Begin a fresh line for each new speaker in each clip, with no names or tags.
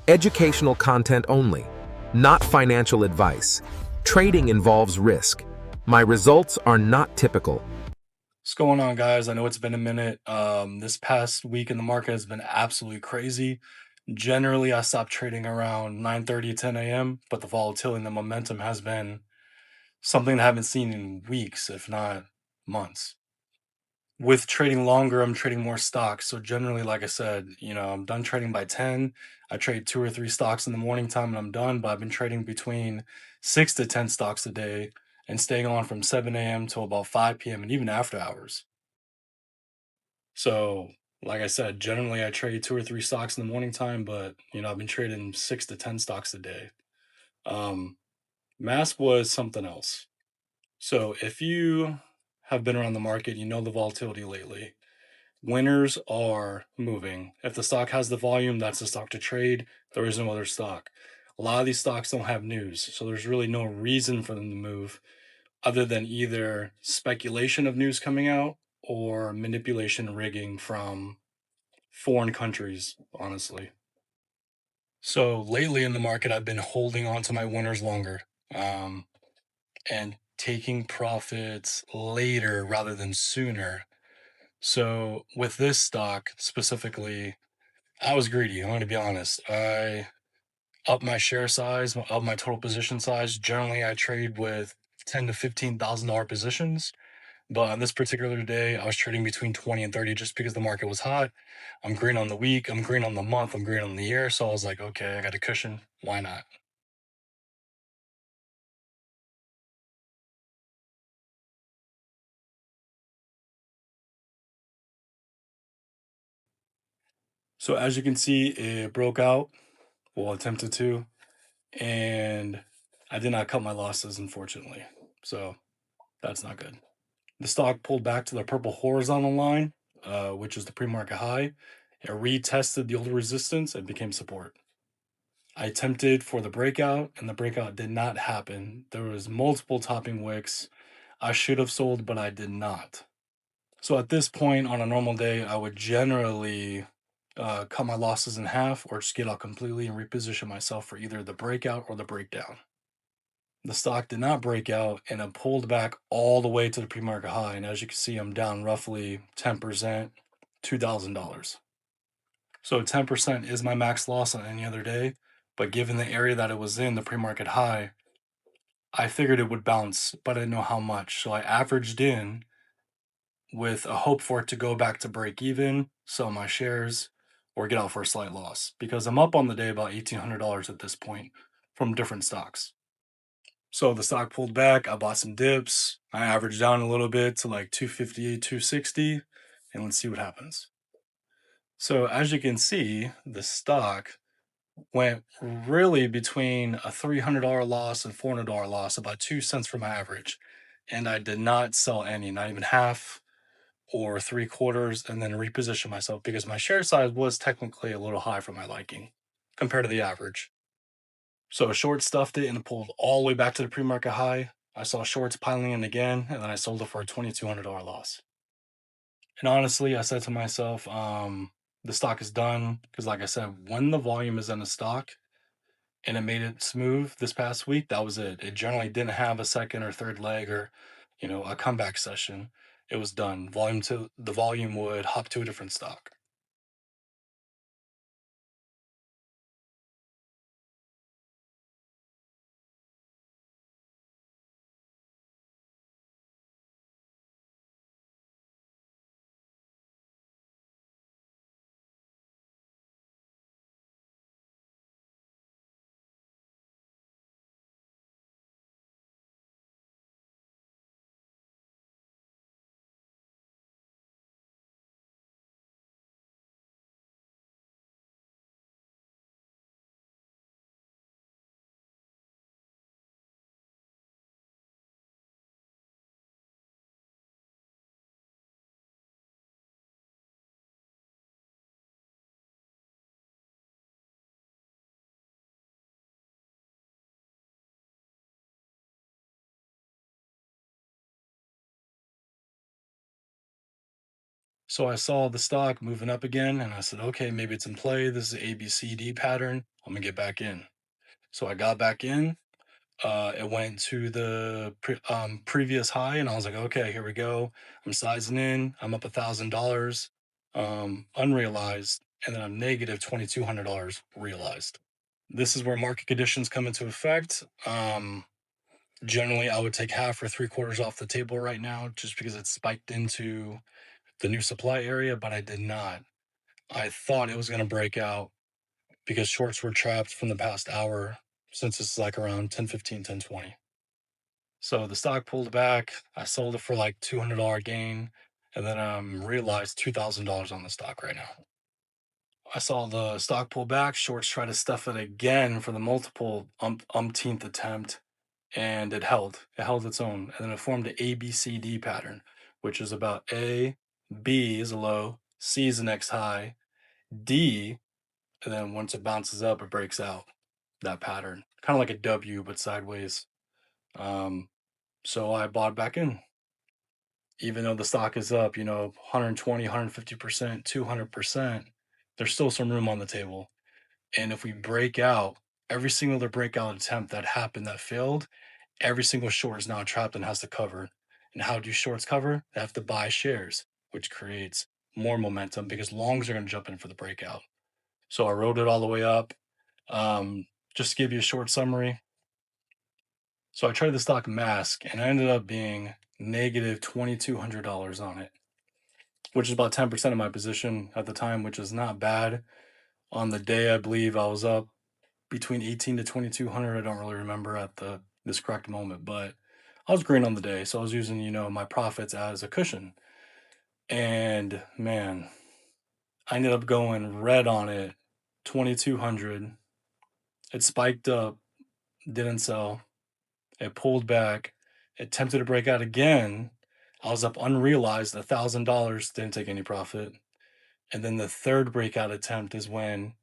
Educational content only, not financial advice. Trading involves risk. My results are not typical.
What's going on, guys? I know it's been a minute. This past week in the market has been absolutely crazy. Generally, I stopped trading around 9:30, 10 a.m., but the volatility and the momentum has been something I haven't seen in weeks, if not months. With trading longer, I'm trading more stocks. So generally, like I said, I'm done trading by 10. I trade two or three stocks in the morning time and I'm done, but I've been trading between 6 to 10 stocks a day and staying on from 7 a.m. till about 5 p.m. and even after hours. So, like I said, generally I trade two or three stocks in the morning time, but I've been trading 6 to 10 stocks a day. Um, Mass was something else. So, if you have been around the market, you know the volatility lately. Winners are moving. If the stock has the volume, that's the stock to trade. There is no other stock. A lot of these stocks don't have news, so there's really no reason for them to move other than either speculation of news coming out or manipulation rigging from foreign countries, honestly. So lately in the market, I've been holding on to my winners longer, um, and taking profits later rather than sooner. So with this stock specifically, I was greedy. I'm going to be honest. I upped my share size, up my total position size. Generally, I trade with $10,000 to $15,000 positions. But on this particular day, I was trading between 20 and 30 just because the market was hot. I'm green on the week, I'm green on the month, I'm green on the year. So I was like, okay, I got a cushion. Why not? So as you can see, it broke out, well, attempted to, and I did not cut my losses, unfortunately. So that's not good. The stock pulled back to the purple horizontal line, which is the pre-market high. It retested the old resistance and became support. I attempted for the breakout, and the breakout did not happen. There was multiple topping wicks. I should have sold, but I did not. So at this point, on a normal day, I would generally cut my losses in half or just get out completely and reposition myself for either the breakout or the breakdown. The stock did not break out and it pulled back all the way to the pre-market high. And as you can see, I'm down roughly 10%, $2,000. So 10% is my max loss on any other day. But given the area that it was in, the pre-market high, I figured it would bounce, but I didn't know how much. So I averaged in with a hope for it to go back to break even, sell my shares, or get out for a slight loss because I'm up on the day about $1,800 at this point from different stocks. So the stock pulled back. I bought some dips. I averaged down a little bit to like 258, 260, and let's see what happens. So as you can see, the stock went really between a $300 loss and $400 loss, about 2 cents from my average. And I did not sell any, not even half or three quarters, and then reposition myself because my share size was technically a little high for my liking compared to the average. So short stuffed it and it pulled all the way back to the pre-market high. I saw shorts piling in again, and then I sold it for a $2,200 loss. And honestly, I said to myself, the stock is done because, like I said, when the volume is in a stock and it made it smooth this past week, that was it. It generally didn't have a second or third leg or, a comeback session. It was done. The volume would hop to a different stock. So I saw the stock moving up again, and I said, okay, maybe it's in play. This is an ABCD pattern. I'm gonna get back in. So I got back in. It went to the previous high, and I was like, okay, here we go. I'm sizing in. I'm up $1,000 unrealized, and then I'm negative $2,200 realized. This is where market conditions come into effect. Generally, I would take half or three quarters off the table right now just because it spiked into the new supply area, but I did not. I thought it was going to break out because shorts were trapped from the past hour since it's like around 10:15, 10:20. So the stock pulled back. I sold it for like $200 gain, and then realized $2,000 on the stock right now. I saw the stock pull back. Shorts try to stuff it again for the multiple umpteenth attempt, and it held. It held its own, and then it formed an ABCD pattern, which is about A, B is a low, C is the next high, D, and then once it bounces up, it breaks out. That pattern, kind of like a W but sideways. Um, so I bought back in, even though the stock is up, 120, 150%, 200%. There's still some room on the table. And if we break out, every single other breakout attempt that happened that failed, every single short is now trapped and has to cover. And how do shorts cover? They have to buy shares, which creates more momentum because longs are going to jump in for the breakout. So I rode it all the way up. Um, just to give you a short summary. So I traded the stock mask and I ended up being negative $2,200 on it, which is about 10% of my position at the time, which is not bad. On the day, I believe I was up between 18 to 2,200. I don't really remember at this correct moment, but I was green on the day. So I was using, my profits as a cushion. And man, I ended up going red on it, 2,200. It spiked up, didn't sell. It pulled back, it attempted to break out again. I was up unrealized $1,000, didn't take any profit. And then the third breakout attempt is when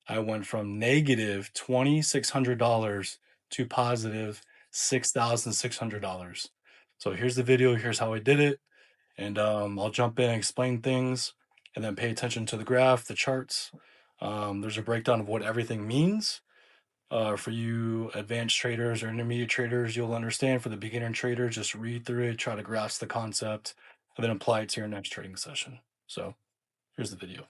I went from negative $2,600 to positive $6,600. So here's the video. Here's how I did it. And I'll jump in and explain things and then pay attention to the graph, the charts. There's a breakdown of what everything means. For you advanced traders or intermediate traders, you'll understand. For the beginner trader, just read through it, try to grasp the concept, and then apply it to your next trading session. So here's the video.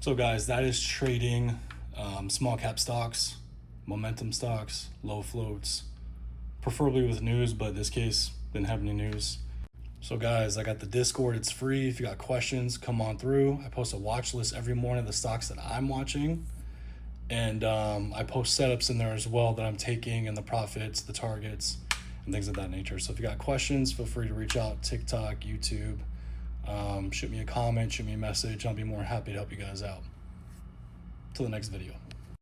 So guys, that is trading small cap stocks, momentum stocks, low floats, preferably with news, but in this case, didn't have any news. So guys, I got the Discord, it's free. If you got questions, come on through. I post a watch list every morning of the stocks that I'm watching. And I post setups in there as well that I'm taking, and the profits, the targets, and things of that nature. So if you got questions, feel free to reach out, TikTok, YouTube. Shoot me a comment, shoot me a message. I'll be more happy to help you guys out. Till the next video.